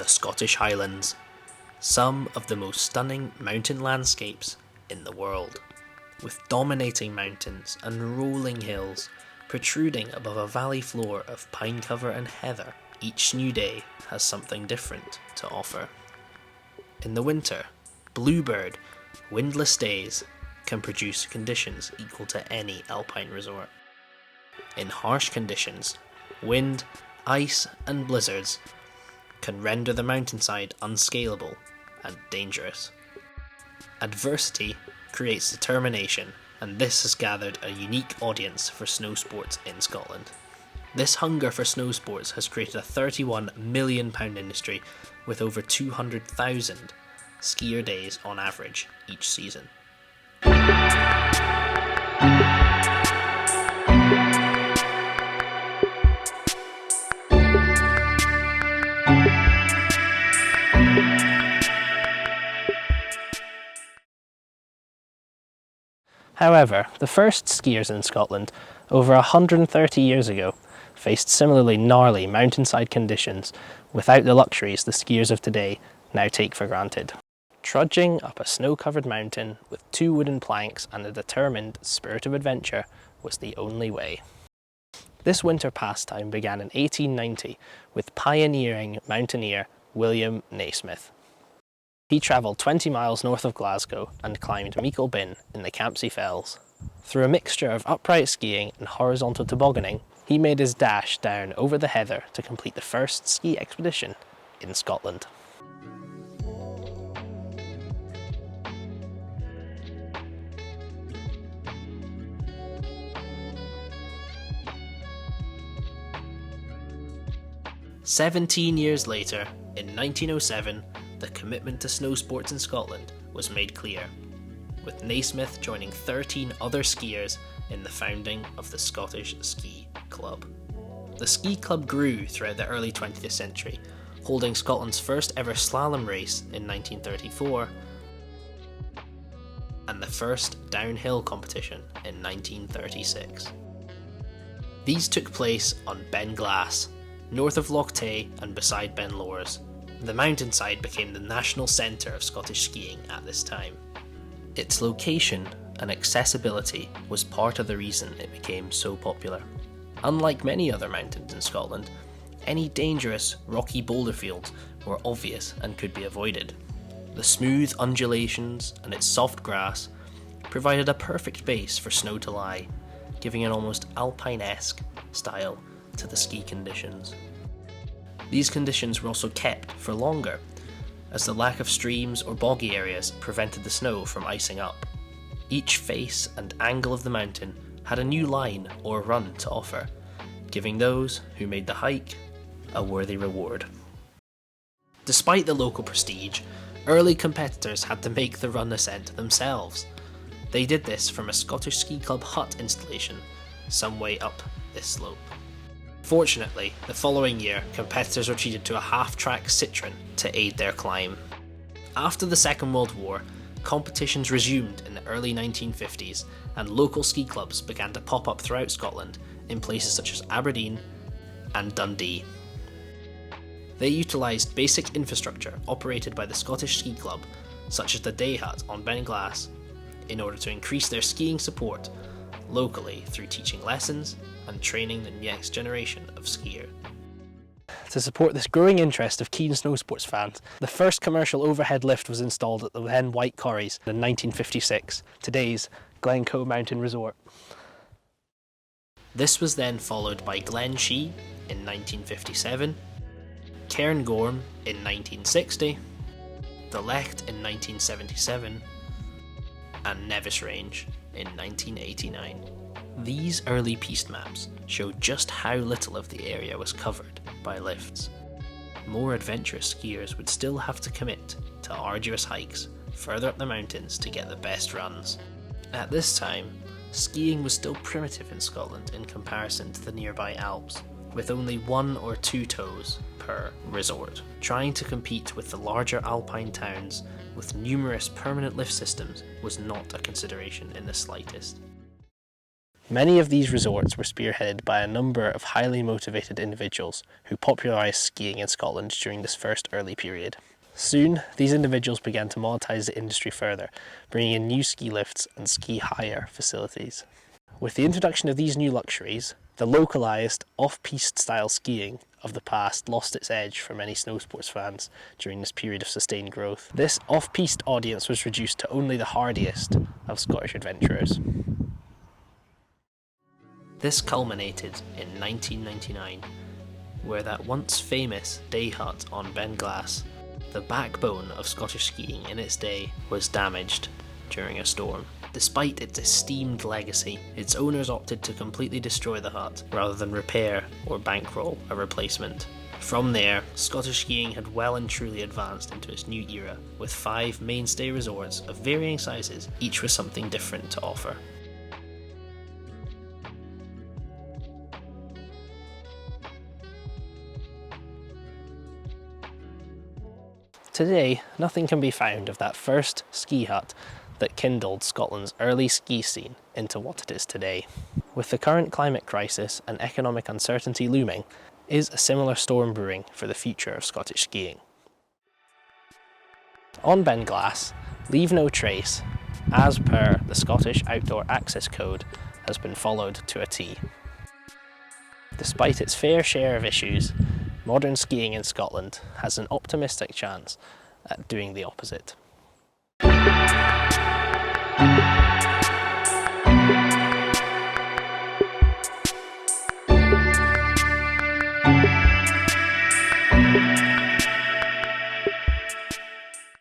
the Scottish Highlands, some of the most stunning mountain landscapes in the world, with dominating mountains and rolling hills protruding above a valley floor of pine cover and heather. Each new day has something different to offer. In the winter, bluebird, windless days can produce conditions equal to any alpine resort. In harsh conditions, wind, ice and blizzards can render the mountainside unscalable and dangerous. Adversity creates determination, and this has gathered a unique audience for snow sports in Scotland. This hunger for snow sports has created a £31 million industry with over 200,000 skier days on average each season. However, the first skiers in Scotland, over 130 years ago, faced similarly gnarly mountainside conditions without the luxuries the skiers of today now take for granted. Trudging up a snow-covered mountain with 2 wooden planks and a determined spirit of adventure was the only way. This winter pastime began in 1890 with pioneering mountaineer William Naismith. He travelled 20 miles north of Glasgow and climbed Meikle Bin in the Campsie Fells. Through a mixture of upright skiing and horizontal tobogganing, he made his dash down over the heather to complete the first ski expedition in Scotland. "17 years later, in 1907, the commitment to snow sports in Scotland was made clear, with Naismith joining 13 other skiers in the founding of the Scottish Ski Club. The ski club grew throughout the early 20th century, holding Scotland's first ever slalom race in 1934 and the first downhill competition in 1936. These took place on Ben Glass, north of Loch Tay and beside Ben Lors. The mountainside became the national centre of Scottish skiing at this time. Its location and accessibility was part of the reason it became so popular. Unlike many other mountains in Scotland, any dangerous rocky boulder fields were obvious and could be avoided. The smooth undulations and its soft grass provided a perfect base for snow to lie, giving an almost alpine-esque style to the ski conditions. These conditions were also kept for longer, as the lack of streams or boggy areas prevented the snow from icing up. Each face and angle of the mountain had a new line or run to offer, giving those who made the hike a worthy reward. Despite the local prestige, early competitors had to make the run ascent themselves. They did this from a Scottish Ski Club hut installation some way up this slope. Fortunately, the following year, competitors retreated to a half-track Citroen to aid their climb. After the Second World War, competitions resumed in the early 1950s, and local ski clubs began to pop up throughout Scotland in places such as Aberdeen and Dundee. They utilised basic infrastructure operated by the Scottish Ski Club, such as the Day Hut on Ben Glass, in order to increase their skiing support locally through teaching lessons and training the next generation of skiers. To support this growing interest of keen snow sports fans, the first commercial overhead lift was installed at the then White Corries in 1956, today's Glencoe Mountain Resort. This was then followed by Glen Shee in 1957, Cairngorm in 1960, the Lecht in 1977, and Nevis Range in 1989. These early piste maps show just how little of the area was covered by lifts. More adventurous skiers would still have to commit to arduous hikes further up the mountains to get the best runs. At this time, skiing was still primitive in Scotland in comparison to the nearby Alps, with only 1 or 2 toes per resort. Trying to compete with the larger alpine towns with numerous permanent lift systems was not a consideration in the slightest. Many of these resorts were spearheaded by a number of highly motivated individuals who popularised skiing in Scotland during this first early period. Soon, these individuals began to monetise the industry further, bringing in new ski lifts and ski hire facilities. With the introduction of these new luxuries, the localised, off-piste style skiing of the past lost its edge for many snow sports fans during this period of sustained growth. This off-piste audience was reduced to only the hardiest of Scottish adventurers. This culminated in 1999, where that once famous day hut on Ben Glass, the backbone of Scottish skiing in its day, was damaged during a storm. Despite its esteemed legacy, its owners opted to completely destroy the hut rather than repair or bankroll a replacement. From there, Scottish skiing had well and truly advanced into its new era, with 5 mainstay resorts of varying sizes, each with something different to offer. Today, nothing can be found of that first ski hut that kindled Scotland's early ski scene into what it is today. With the current climate crisis and economic uncertainty looming, is a similar storm brewing for the future of Scottish skiing. On Ben Glass, leave no trace, as per the Scottish Outdoor Access Code, has been followed to a T. Despite its fair share of issues, modern skiing in Scotland has an optimistic chance at doing the opposite.